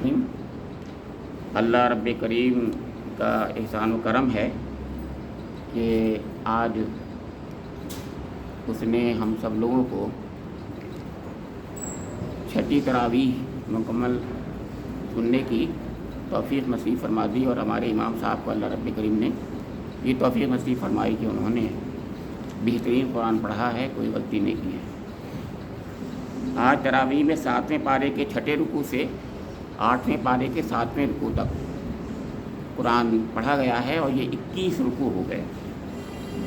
الرحیم۔ اللہ رب کریم کا احسان و کرم ہے کہ آج اس نے ہم سب لوگوں کو چھٹی تراویح مکمل سننے کی توفیق نصیب فرما دی، اور ہمارے امام صاحب کو اللہ رب کریم نے یہ توفیق نصیب فرمائی کہ انہوں نے بہترین قرآن پڑھا ہے، کوئی غلطی نہیں کی ہے۔ آج تراویح میں 7ویں پارے کے 6 رکوع سے 8ویں پارے کے 7ویں رکوع تک قرآن پڑھا گیا ہے، اور یہ 21 رکوع ہو گئے۔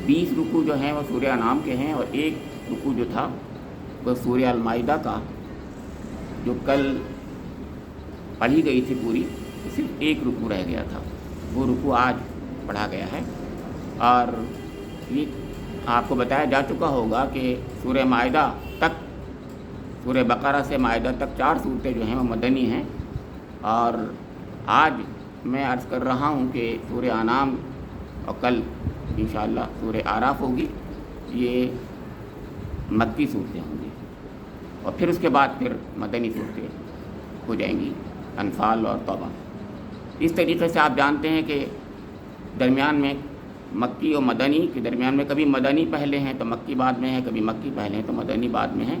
20 رکوع جو ہیں وہ سورہ انعام کے ہیں، اور ایک رکوع جو تھا وہ سورہ المائدہ کا، جو کل پڑھی گئی تھی پوری، صرف ایک رکوع رہ گیا تھا، وہ رکوع آج پڑھا گیا ہے۔ اور یہ آپ کو بتایا جا چکا ہوگا کہ سورہ مائدہ تک، سورہ بقرہ سے مائدہ تک 4 صورتیں جو ہیں وہ مدنی ہیں، اور آج میں عرض کر رہا ہوں کہ سورہ انعام اور کل انشاءاللہ سورہ اعراف ہوگی، یہ مکی صورتیں ہوں گی، اور پھر اس کے بعد پھر مدنی صورتیں ہو جائیں گی، انفال اور توبہ۔ اس طریقے سے آپ جانتے ہیں کہ درمیان میں مکی اور مدنی کے درمیان میں کبھی مدنی پہلے ہیں تو مکی بعد میں ہے، کبھی مکی پہلے ہیں تو مدنی بعد میں ہے،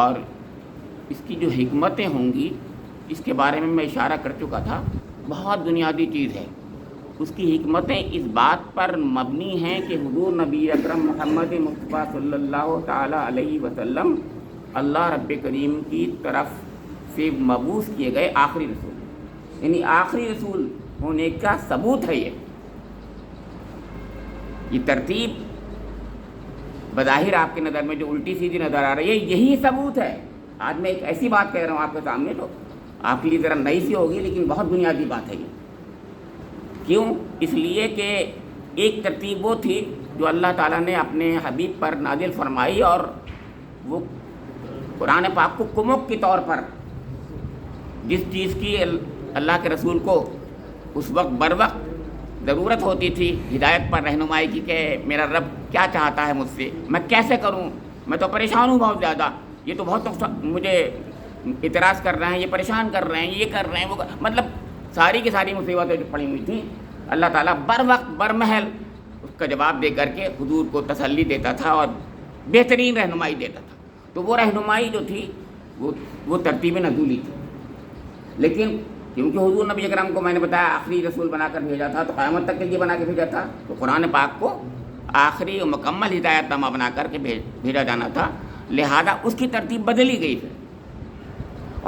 اور اس کی جو حکمتیں ہوں گی اس کے بارے میں میں اشارہ کر چکا تھا۔ بہت بنیادی چیز ہے، اس کی حکمتیں اس بات پر مبنی ہیں کہ حضور نبی اکرم محمد مصطفیٰ صلی اللہ تعالیٰ علیہ وسلم اللہ رب کریم کی طرف سے مبعوث کیے گئے آخری رسول، یعنی آخری رسول ہونے کا ثبوت ہے۔ یہ ترتیب بظاہر آپ کی نظر میں جو الٹی سیدھی نظر آ رہی ہے، یہی ثبوت ہے۔ آج میں ایک ایسی بات کہہ رہا ہوں آپ کے سامنے، تو آپ کے لیے ذرا نئی سی ہوگی لیکن بہت بنیادی بات ہے یہ۔ کیوں؟ اس لیے کہ ایک ترتیب وہ تھی جو اللہ تعالیٰ نے اپنے حبیب پر نازل فرمائی، اور وہ قرآن پاک کو کمک کے طور پر جس چیز کی اللہ کے رسول کو اس وقت بر وقت ضرورت ہوتی تھی ہدایت پر رہنمائی کی کہ میرا رب کیا چاہتا ہے مجھ سے، میں کیسے کروں، میں تو پریشان ہوں بہت زیادہ، یہ تو بہت مجھے اعتراض کر رہے ہیں، یہ پریشان کر رہے ہیں، یہ کر رہے ہیں، وہ مطلب ساری کی ساری مصیبتیں جو پڑی ہوئی تھیں، اللہ تعالیٰ بر وقت برمحل اس کا جواب دے کر کے حضور کو تسلی دیتا تھا اور بہترین رہنمائی دیتا تھا۔ تو وہ رہنمائی جو تھی وہ ترتیب نزولی تھی، لیکن کیونکہ حضور نبی اکرم کو میں نے بتایا آخری رسول بنا کر بھیجا تھا، تو قیامت تک کے لیے بنا کے بھیجا تھا، تو قرآن پاک کو آخری و مکمل ہدایت نامہ بنا کر کے بھیجا جانا تھا، لہذا اس کی ترتیب بدلی گئی تھی،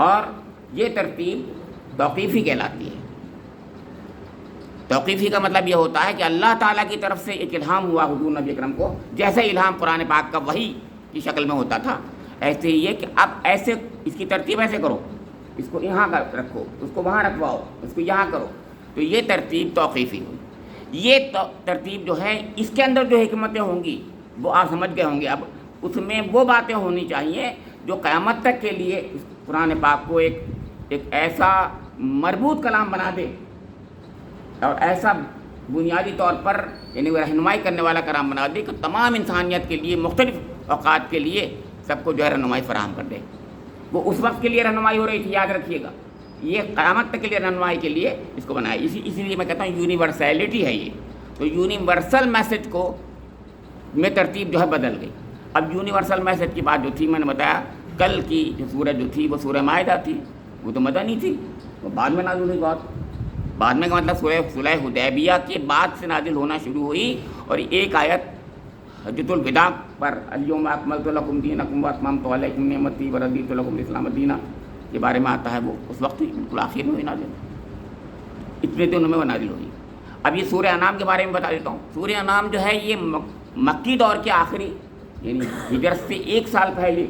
اور یہ ترتیب توقیفی کہلاتی ہے۔ توقیفی کا مطلب یہ ہوتا ہے کہ اللہ تعالیٰ کی طرف سے ایک الہام ہوا حضور نبی اکرم کو، جیسے الہام قرآن پاک کا وحی کی شکل میں ہوتا تھا، ایسے ہی یہ کہ اب ایسے اس کی ترتیب ایسے کرو، اس کو یہاں رکھو، اس کو وہاں رکھواؤ، اس کو یہاں کرو، تو یہ ترتیب توقیفی ہوئی۔ یہ ترتیب جو ہے اس کے اندر جو حکمتیں ہوں گی وہ آپ سمجھ گئے ہوں گے، اب اس میں وہ باتیں ہونی چاہیے جو قیامت تک کے لیے اس قرآن پاک کو ایک ایسا مربوط کلام بنا دے، اور ایسا بنیادی طور پر یعنی وہ رہنمائی کرنے والا کلام بنا دے کہ تمام انسانیت کے لیے مختلف اوقات کے لیے سب کو جو ہے رہنمائی فراہم کر دے۔ وہ اس وقت کے لیے رہنمائی ہو رہی تھی، یاد رکھیے گا، یہ قیامت تک کے لیے رہنمائی کے لیے اس کو بنایا، اسی لیے میں کہتا ہوں یونیورسیلٹی ہے یہ۔ تو یونیورسل میسج کو میں ترتیب جو ہے بدل گئی۔ اب یونیورسل میسج کی بات جو تھی میں نے بتایا، کل کی جو سورج جو تھی وہ سورہ مائدہ تھی، وہ تو مدنی تھی، وہ بعد میں نازل ہوئی، بعد میں کا مطلب سورہ صلح حدیبیہ کے بعد سے نازل ہونا شروع ہوئی، اور ایک آیت حجۃ الوداع پر الیوم اکملت لکم دینکم واتممت علیکم نعمتی ورضیت لکم الاسلام دینا کے بارے میں آتا ہے، وہ اس وقت ہی بالکل آخر میں ہوئی نازل، اتنے دنوں میں وہ نازل ہوئی۔ اب یہ سورہ انعام کے بارے میں بتا دیتا ہوں۔ سورہ انعام جو ہے یہ مکی دور کے آخری یعنی ہجرت سے 1 سال پہلے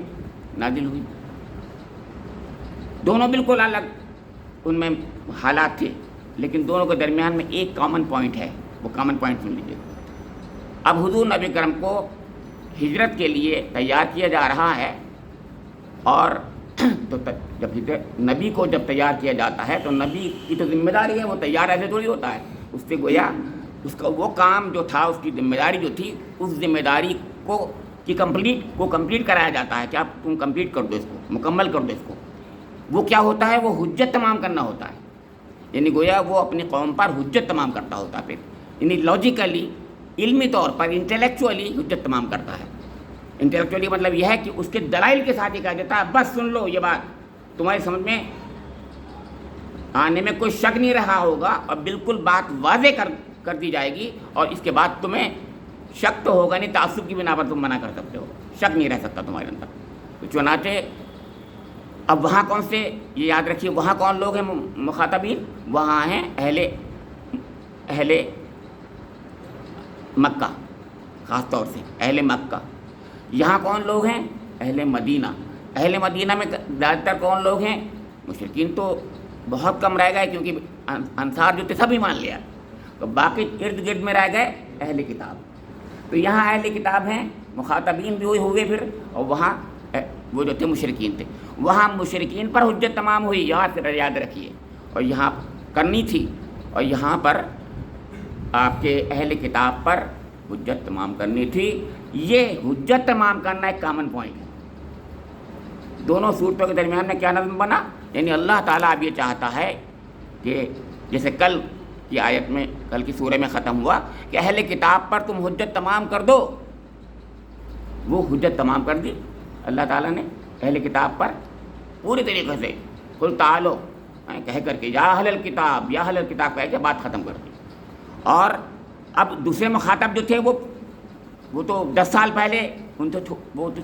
نازل ہوئی۔ دونوں بالکل الگ ان میں حالات تھے، لیکن دونوں کے درمیان میں ایک کامن پوائنٹ ہے، وہ کامن پوائنٹ سن لیجیے۔ اب حضور نبی کرم کو ہجرت کے لیے تیار کیا جا رہا ہے، اور تو جب نبی کو جب تیار کیا جاتا ہے تو نبی کی تو ذمہ داری ہے، وہ تیار ایسے تھوڑی ہوتا ہے، اس سے گویا اس کا وہ کام جو تھا، اس کی ذمہ داری جو تھی، اس ذمہ داری کو کمپلیٹ کرایا جاتا ہے کہ آپ تم کمپلیٹ کر دو، اس کو مکمل کر دو اس کو۔ وہ کیا ہوتا ہے؟ وہ حجت تمام کرنا ہوتا ہے، یعنی گویا وہ اپنی قوم پر حجت تمام کرتا ہوتا ہے، پھر یعنی لاجیکلی، علمی طور پر، انٹلیکچولی حجت تمام کرتا ہے۔ انٹلیکچولی مطلب یہ ہے کہ اس کے دلائل کے ساتھ یہ کہا جاتا ہے بس سن لو، یہ بات تمہاری سمجھ میں آنے میں کوئی شک نہیں رہا ہوگا، اور بالکل بات واضح کر دی جائے گی، اور اس کے بعد تمہیں شک تو ہوگا نہیں، تعصب کی بنا پر تم منع کر سکتے ہو، شک نہیں رہ سکتا تمہارے اندر۔ تو چنانچہ اب وہاں کون سے، یہ یاد رکھیے، وہاں کون لوگ ہیں مخاطبین؟ وہاں ہیں اہل مکہ، خاص طور سے اہل مکہ۔ یہاں کون لوگ ہیں؟ اہل مدینہ۔ اہل مدینہ میں زیادہ تر کون لوگ ہیں؟ مشرکین تو بہت کم رہ گئے، کیونکہ انصار جو تھے سب ہی مان لیا، تو باقی ارد گرد میں رہ گئے اہل کتاب۔ تو یہاں اہل کتاب ہیں، مخاطبین بھی ہوئے پھر، اور وہاں وہ جو تھے مشرکین تھے، وہاں مشرکین پر حجت تمام ہوئی، یاد رکھیے، اور یہاں کرنی تھی، اور یہاں پر آپ کے اہل کتاب پر حجت تمام کرنی تھی۔ یہ حجت تمام کرنا ایک کامن پوائنٹ ہے دونوں صورتوں کے درمیان میں۔ کیا نظم بنا؟ یعنی اللہ تعالیٰ اب یہ چاہتا ہے کہ جیسے کل کی آیت میں، کل کی سورہ میں ختم ہوا کہ اہل کتاب پر تم حجت تمام کر دو، وہ حجت تمام کر دی اللہ تعالیٰ نے اہل کتاب پر پوری طریقے سے، قل تعالو کہہ کر کے، یا اہل الکتاب، یا اہل الکتاب کہہ کے بات ختم کر دی۔ اور اب دوسرے مخاطب جو تھے وہ تو 10 سال پہلے وہ تو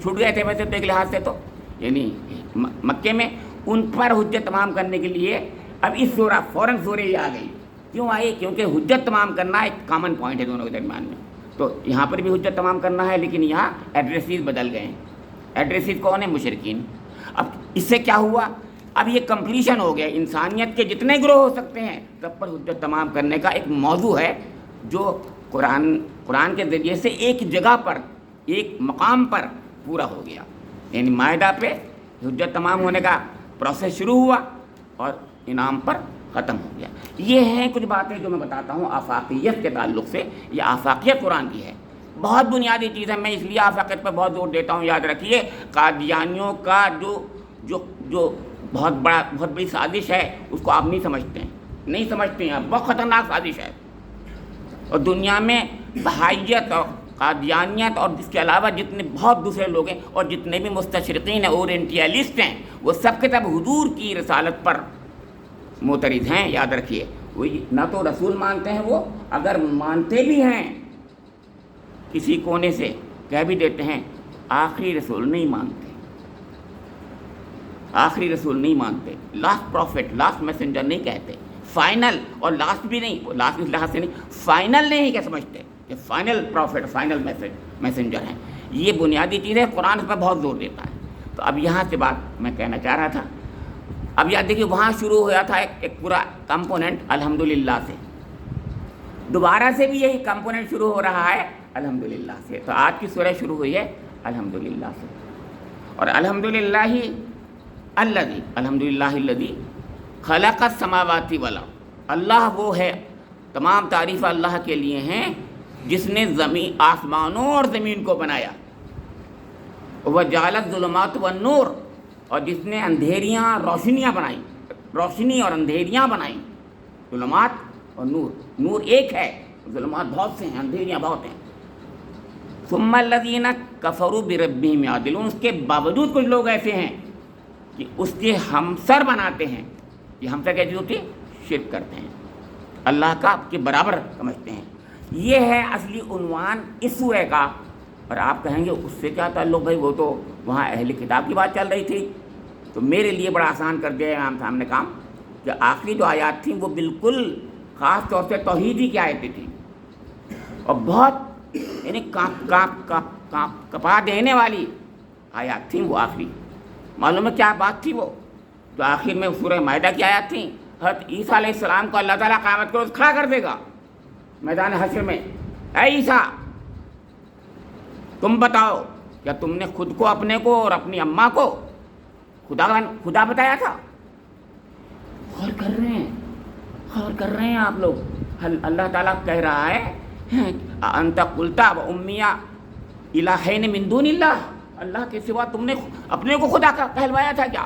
چھوٹ گئے تھے ویسے تو ایک لحاظ سے، تو یعنی مکے میں ان پر حجت تمام کرنے کے لیے اب اس سورہ فوراً سورہ یہ آ گئی۔ کیوں آئی؟ کیونکہ حجت تمام کرنا ایک کامن پوائنٹ ہے دونوں کے درمیان میں۔ تو یہاں پر بھی حجت تمام کرنا ہے، لیکن یہاں ایڈریسز بدل گئے ہیں۔ ایڈریسز کون ہیں؟ مشرکین۔ اب اس سے کیا ہوا؟ اب یہ کمپلیشن ہو گیا، انسانیت کے جتنے گروہ ہو سکتے ہیں سب پر حجت تمام کرنے کا ایک موضوع ہے، جو قرآن کے ذریعے سے ایک جگہ پر، ایک مقام پر پورا ہو گیا۔ یعنی مائدہ پہ حجت تمام ہونے کا پروسیس شروع ہوا اور انعام پر ختم ہو گیا۔ یہ ہیں کچھ باتیں جو میں بتاتا ہوں آفاقیت کے تعلق سے۔ یہ آفاقیت قرآن کی ہے، بہت بنیادی چیز ہے، میں اس لیے آفاقیت پر بہت زور دیتا ہوں۔ یاد رکھیے، قادیانیوں کا جو بہت بڑی سازش ہے، اس کو آپ نہیں سمجھتے ہیں، بہت خطرناک سازش ہے۔ اور دنیا میں بہائیت اور قادیانیت اور اس کے علاوہ جتنے بہت دوسرے لوگ ہیں، اور جتنے بھی مستشرقین ہیں، اورینٹیلسٹ ہیں، وہ سب کے سب حضور کی رسالت پر معترض ہیں۔ یاد رکھیے، وہ نہ تو رسول مانتے ہیں، وہ اگر مانتے بھی ہیں کسی کونے سے کہہ بھی دیتے ہیں آخری رسول نہیں مانتے، آخری رسول نہیں مانتے، لاسٹ پروفٹ، لاسٹ میسنجر نہیں کہتے، فائنل، اور لاسٹ بھی نہیں، لاسٹ اس لحاظ سے نہیں، فائنل نہیں کیا سمجھتے کہ فائنل پروفٹ، فائنل میسنجر ہیں۔ یہ بنیادی چیز ہے، قرآن اس پر بہت زور دیتا ہے۔ تو اب یہاں سے بات میں کہنا چاہ رہا تھا، اب یاد دیکھیے وہاں شروع ہوا تھا ایک پورا کمپوننٹ الحمدللہ سے، دوبارہ سے بھی یہی کمپوننٹ شروع ہو رہا ہے الحمدللہ سے۔ تو آج کی سورہ شروع ہوئی ہے الحمدللہ سے، اور الحمدللہ الذی خلق السماوات والارض، اللہ وہ ہے، تمام تعریف اللہ کے لیے ہیں جس نے آسمانوں اور زمین کو بنایا، وجعل الظلمات والنور، اور جس نے اندھیریاں روشنیاں بنائیں، روشنی اور اندھیریاں بنائیں، ظلمات اور نور، نور ایک ہے، ظلمات بہت سے ہیں، اندھیریاں بہت ہیں۔ ثم الذین کفروا بربہم یعدلون، اس کے باوجود کچھ لوگ ایسے ہیں کہ اس کے ہمسر بناتے ہیں۔ یہ ہمسر کیا چیز ہوتی ہے؟ شرک کرتے ہیں، اللہ کا کے برابر سمجھتے ہیں۔ یہ ہے اصلی عنوان اس سورہ کا۔ اور آپ کہیں گے اس سے کیا تعلق بھائی، وہ تو وہاں اہل کتاب کی بات چل رہی تھی۔ تو میرے لیے بڑا آسان کر دیا سامنے کام کہ آخری جو آیات تھیں وہ بالکل خاص طور سے توحیدی کی آیتیں تھیں، اور بہت یعنی کپا دینے والی آیات تھیں وہ آخری۔ معلوم ہے کیا بات تھی وہ؟ جو آخر میں سورہ مائدہ کی آیات تھیں، حضرت عیسیٰ علیہ السلام کو اللہ تعالیٰ قیامت کے روز کھڑا کر دے گا میدان حشر میں، اے عیسیٰ تم بتاؤ کیا تم نے خود کو، اپنے کو اور اپنی اماں کو خدا بتایا تھا؟ غور کر رہے ہیں آپ لوگ۔ اللہ تعالیٰ کہہ رہا ہے انت قلت و امی الہین من دون اللہ، اللہ کے سوا تم نے اپنے کو خدا کا کہلوایا تھا کیا؟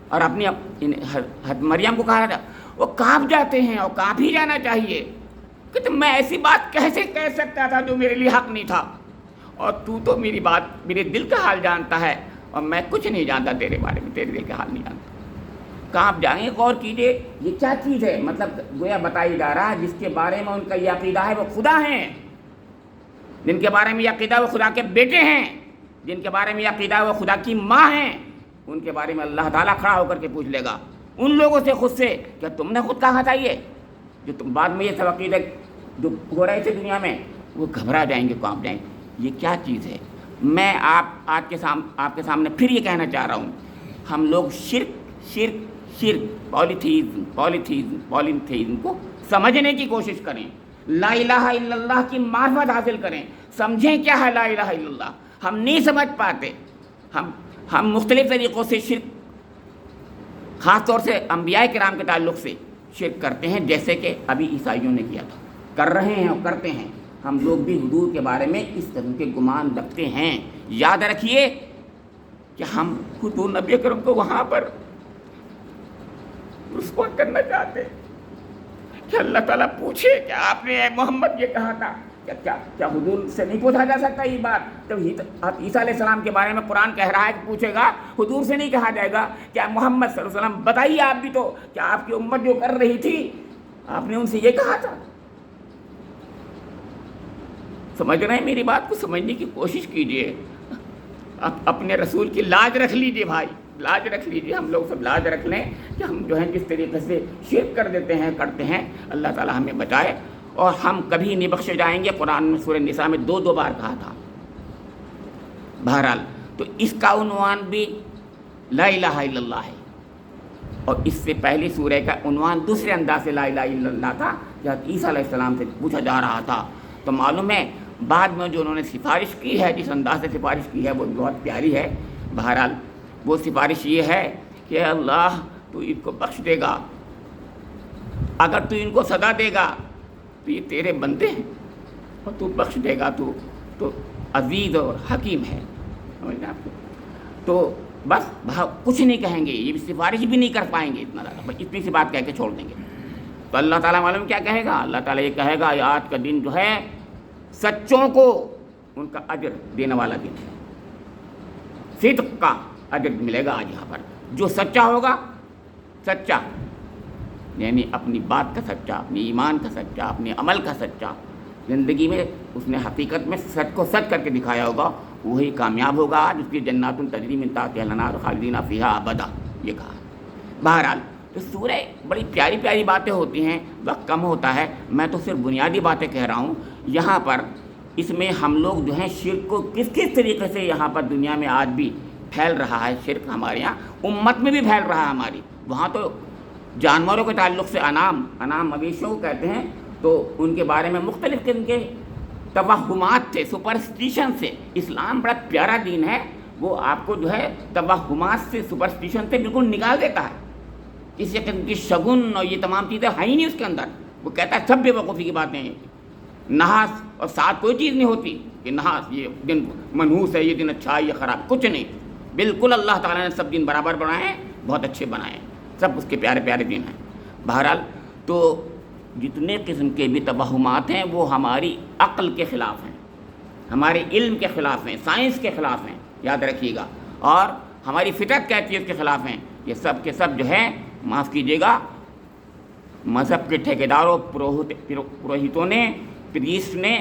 اور اپنی مریم کو کہا تھا وہ کانپ جاتے ہیں اور کانپ ہی جانا چاہیے کہ تم میں ایسی بات کیسے کہہ سکتا تھا جو میرے لیے حق نہیں تھا، اور تو میری بات میرے دل کا حال جانتا ہے اور میں کچھ نہیں جانتا تیرے بارے میں، تیرے دل کا حال نہیں جانتا۔ کانپ جائیں گے۔ غور کیجئے یہ کیا چیز ہے، مطلب گویا بتائی جا رہا ہے جس کے بارے میں ان کا یہ عقیدہ ہے وہ خدا ہیں، جن کے بارے میں یہ عقیدہ ہے وہ خدا کے بیٹے ہیں، جن کے بارے میں یہ عقیدہ ہے وہ خدا کی ماں ہیں، ان کے بارے میں اللہ تعالیٰ کھڑا ہو کر کے پوچھ لے گا ان لوگوں سے خود سے، کیا تم نے خود کہا تھا یہ جو تم بعد میں یہ سب عقیدہ جو ہو رہے تھے دنیا میں، وہ گھبرا جائیں گے، کانپ جائیں گے۔ یہ کیا چیز ہے؟ میں آپ کے سامنے پھر یہ کہنا چاہ رہا ہوں، ہم لوگ شرک پالیتھیزم کو سمجھنے کی کوشش کریں، لا الہ الا اللہ کی معرفت حاصل کریں، سمجھیں کیا ہے لا الہ الا اللہ۔ ہم نہیں سمجھ پاتے، ہم مختلف طریقوں سے شرک، خاص طور سے انبیاء کرام کے تعلق سے شرک کرتے ہیں، جیسے کہ ابھی عیسائیوں نے کیا تھا، کر رہے ہیں اور کرتے ہیں۔ ہم لوگ بھی حضور کے بارے میں اس طرح کے گمان رکھتے ہیں۔ یاد رکھیے کہ ہم حضور نبی اکرم کو وہاں پر رسوا کرنا چاہتے ہیں کہ اللہ تعالیٰ پوچھے کہ آپ نے اے محمد یہ کہا تھا، کیا حضور سے نہیں پوچھا جا سکتا یہ بات؟ جب عیسیٰ علیہ السلام کے بارے میں قرآن کہہ رہا ہے کہ پوچھے گا، حضور سے نہیں کہا جائے گا کیا محمد صلی اللہ علیہ وسلم بتائیے آپ بھی تو، کیا آپ کی امت جو کر رہی تھی آپ نے ان سے یہ کہا تھا؟ سمجھ رہے ہیں میری بات کو؟ سمجھنے کی کوشش کیجئے، اپنے رسول کی لاج رکھ لیجئے بھائی، لاج رکھ لیجئے، ہم لوگ سب لاج رکھ لیں کہ ہم جو ہیں جس طریقے سے شرک کر دیتے ہیں کرتے ہیں، اللہ تعالیٰ ہمیں بچائے اور ہم کبھی نہیں بخشے جائیں گے۔ قرآن میں سورہ نساء میں دو بار کہا تھا۔ بہرحال تو اس کا عنوان بھی لا الہ الا اللہ ہے، اور اس سے پہلی سورہ کا عنوان دوسرے انداز سے لا الہ الا اللہ تھا، جب عیسیٰ علیہ السلام سے پوچھا جا رہا تھا۔ تو معلوم ہے بعد میں جو انہوں نے سفارش کی ہے، جس انداز سے سفارش کی ہے وہ بہت پیاری ہے۔ بہرحال وہ سفارش یہ ہے کہ اللہ تو ان کو بخش دے گا، اگر تو ان کو سزا دے گا تو یہ تیرے بندے ہیں اور تو بخش دے گا، تو عزیز اور حکیم ہے۔ تو بس کچھ نہیں کہیں گے، یہ سفارش بھی نہیں کر پائیں گے، اتنا زیادہ، بس اتنی سی بات کہہ کے چھوڑ دیں گے۔ تو اللہ تعالیٰ معلوم کیا کہے گا؟ اللہ تعالیٰ یہ کہے گا آج کا دن جو ہے سچوں کو ان کا اجر دینے والا دن ہے، صدق کا اجر ملے گا آج یہاں پر۔ جو سچا ہوگا، سچا یعنی اپنی بات کا سچا، اپنی ایمان کا سچا، اپنے عمل کا سچا، زندگی میں اس نے حقیقت میں سچ کو سچ کر کے دکھایا ہوگا، وہی کامیاب ہوگا، جس کی جنات تجری من تحتہا الانہار خالدین فیہا ابدا، یہ کہا۔ بہرحال تو سورہ بڑی پیاری پیاری باتیں ہوتی ہیں، وقت کم ہوتا ہے، میں تو صرف بنیادی باتیں کہہ رہا ہوں۔ یہاں پر اس میں ہم لوگ جو ہیں شرک کو کس طریقے سے یہاں پر دنیا میں آج بھی پھیل رہا ہے، شرک ہمارے یہاں امت میں بھی پھیل رہا ہے ہماری۔ وہاں تو جانوروں کے تعلق سے انعام مویشیوں کو کہتے ہیں، تو ان کے بارے میں مختلف قسم کے توہمات تھے، سپرسٹیشن سے۔ اسلام بڑا پیارا دین ہے، وہ آپ کو جو ہے توہمات سے، سپرسٹیشن سے بالکل نکال دیتا ہے۔ کسی قسم کی شگن اور یہ تمام چیزیں ہیں ہی نہیں اس کے اندر۔ وہ کہتا ہے سب بے وقوفی کی باتیں ہیں، نحاس اور ساتھ کوئی چیز نہیں ہوتی کہ نحاس یہ دن منحوس ہے، یہ دن اچھا ہے، یہ خراب، کچھ نہیں۔ بالکل اللہ تعالیٰ نے سب دن برابر بنائے ہیں، بہت اچھے بنائے ہیں، سب اس کے پیارے پیارے دن ہیں۔ بہرحال تو جتنے قسم کے بھی توہمات ہیں وہ ہماری عقل کے خلاف ہیں، ہمارے علم کے خلاف ہیں، سائنس کے خلاف ہیں، یاد رکھیے گا، اور ہماری فطرت کہتی ہے اس کے خلاف ہیں۔ یہ سب کے سب جو ہیں، معاف کیجیے گا، مذہب کے ٹھیکیداروں، پروہتوں نے، پریسٹ نے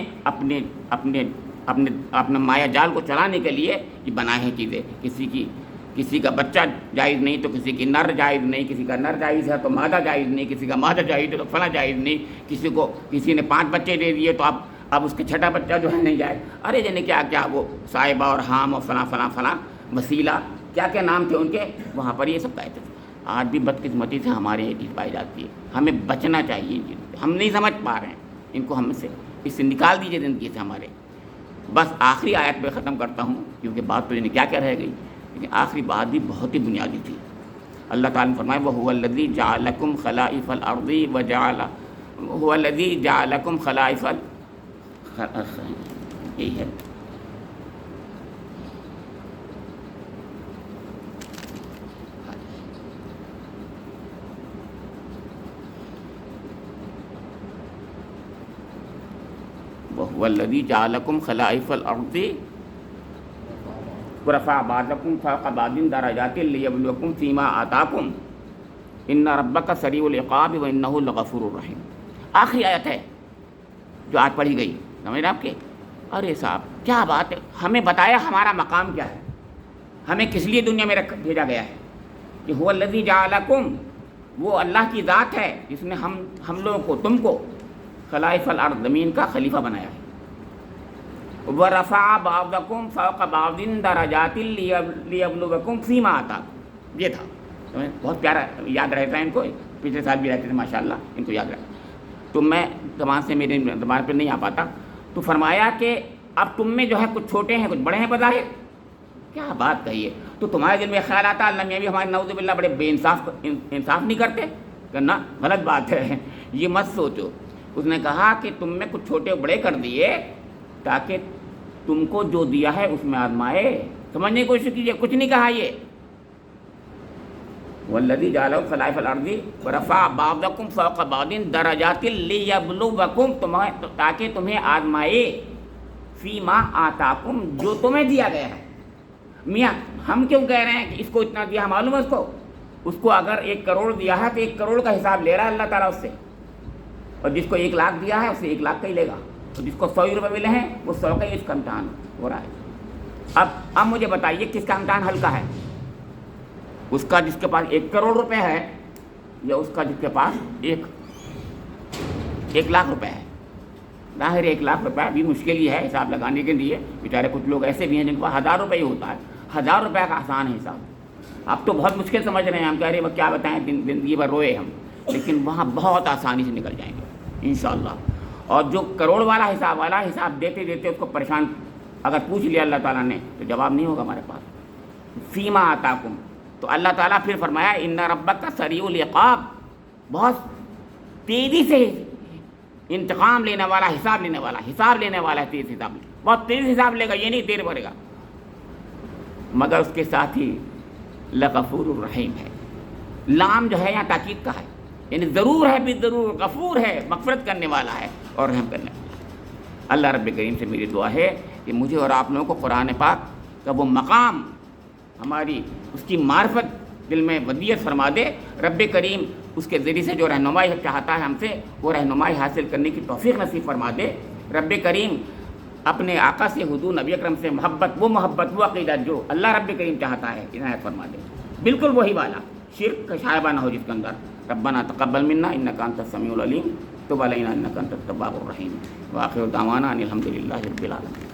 اپنے مایا جال کو چلانے کے لیے یہ بنائے ہیں چیزیں۔ کسی کا بچہ جائز نہیں تو کسی کی نر جائز نہیں، کسی کا نر جائز ہے تو مادہ جائز نہیں، کسی کا مادہ جائز ہے تو فلاں جائز نہیں، کسی نے 5 بچے دے دیے تو اب اس کے چھٹا بچہ جو ہے نہیں جائز۔ ارے جانے کیا وہ صاحبہ اور حام اور فلاں وسیلہ، کیا نام تھے ان کے، وہاں پر یہ سب کہتے تھے۔ آج بھی بدقسمتی سے ہمارے یہ چیز پائی جاتی ہے، ہمیں بچنا چاہیے ان چیزوں سے، ہم نہیں سمجھ پا رہے ہیں ان کو، ہم سے اس سے نکال دیجیے زندگی سے ہمارے۔ بس آخری آیت پہ ختم کرتا ہوں، کیونکہ بات تو یعنی کیا رہ گئی، لیکن آخری بات بھی بہت ہی بنیادی تھی۔ اللہ تعالیٰ نے فرمایا وَهُوَ الَّذِي جَعَلَكُمْ خَلَائِفَ الْأَرْضِ هُوَ الَّذِي جَعَلَكُمْ خَلَائِفَ یہی ہے۔ والذی جعلکم خلائف الارض ورفع بعضکم فوق بعض درجات لیبلوکم فیما آتاکم ان ربک سریع العقاب وانہ لغفور الرحیم. آخری آیت ہے جو آج پڑھی گئی، سمجھ رہے آپ کے؟ ارے صاحب کیا بات ہے، ہمیں بتایا ہمارا مقام کیا ہے، ہمیں کس لیے دنیا میں بھیجا گیا ہے. کہ هو الذی جعلکم، وہ اللہ کی ذات ہے جس نے ہم لوگوں کو، تم کو خلائف الارض، زمین کا خلیفہ بنایا ہے. وَرَفَعَ بَعْضَكُمْ فَوْقَ بَعْضٍ دَرَجَاتٍ لِيَبْلُوَكُمْ فِيمَا آتَاكُمْ. یہ تھا، بہت پیارا یاد رہتا ہے ان کو، پچھلے سال بھی رہتے تھے ماشاءاللہ، ان کو یاد رہتا. تو میں زبان سے، میرے زبان پہ نہیں آ پاتا، تو فرمایا کہ اب تم میں جو ہے کچھ چھوٹے ہیں کچھ بڑے ہیں بظاہر. کیا بات کہی ہے. تو تمہارے دل میں خیال آتا اللہ میاں بھی ہمارے نعوذ باللہ بڑے بے انصاف نہیں کرتے، کرنا غلط بات ہے، یہ مت سوچو. اس نے کہا کہ تم میں کچھ چھوٹے بڑے کر دیے تاکہ تم کو جو دیا ہے اس میں آزمائے. سمجھنے کی کوشش کیجیے، کچھ نہیں کہا یہ. والذی جعلکم خلائف الارض ورفع بعضکم فوق بعض درجات لیبلوکم، تاکہ تمہیں آزمائے، فیما آتاکم، جو تمہیں دیا گیا ہے. میاں ہم کیوں کہہ رہے ہیں کہ اس کو اتنا دیا، معلوم ہے اس کو اگر 1 کروڑ دیا ہے تو 1 کروڑ کا حساب لے رہا ہے اللہ تعالیٰ اس سے، اور جس کو 1 لاکھ دیا ہے اسے 1 لاکھ کا ہی لے گا، اور جس کو 100 روپے ملے ہیں وہ 100 کا ہی اس کا امتحان ہو رہا ہے. اب مجھے بتائیے کس کا امتحان ہلکا ہے، اس کا جس کے پاس 1 کروڑ روپے ہے، یا اس کا جس کے پاس 1 لاکھ روپے ہے. ظاہر 1 لاکھ روپے بھی مشکل ہی ہے حساب لگانے کے لیے. بیچارے کچھ لوگ ایسے بھی ہیں جن کے پاس 1000 روپے ہی ہوتا ہے. 1000 روپے کا آسان ہے حساب. اب تو بہت مشکل سمجھ رہے ہیں، ہم کہہ رہے ہیں وہ کیا بتائیں، زندگی بھر روئے ہم، لیکن وہاں بہت آسانی سے نکل جائیں گے انشاءاللہ. اور جو کروڑ والا حساب دیتے دیتے اس کو پریشان اگر پوچھ لیا اللہ تعالیٰ نے تو جواب نہیں ہوگا ہمارے پاس. فیما آتاکم، تو اللہ تعالیٰ پھر فرمایا ان ربک کا سریع العقاب، بہت تیزی سے انتقام لینے والا، حساب لینے والا ہے. تیز حساب، بہت تیز حساب لے گا، یہ نہیں دیر پڑے گا. مگر اس کے ساتھ ہی لغفور الرحیم ہے. لام جو ہے یہاں تاکید کا ہے، یعنی ضرور ہے، بھی ضرور غفور ہے، مغفرت کرنے والا ہے اور رحم کرنے والا ہے. اللہ رب کریم سے میری دعا ہے کہ مجھے اور آپ لوگوں کو قرآن پاک کا وہ مقام، ہماری اس کی معرفت دل میں ودیت فرما دے. رب کریم اس کے ذریعے سے جو رہنمائی چاہتا ہے ہم سے، وہ رہنمائی حاصل کرنے کی توفیق نصیب فرما دے. رب کریم اپنے آقا سے، حضور نبی اکرم سے محبت، وہ عقیدہ جو اللہ رب کریم چاہتا ہے عنایت فرما دے، بالکل وہی والا، شرک کا شائبہ نہ ہو جس کے اندر. ربنا تقبل منا انک انت السمیع العلیم تب علینا انک انت التواب الرحیم. وآخر دعوانا ان الحمد للہ رب العالمین.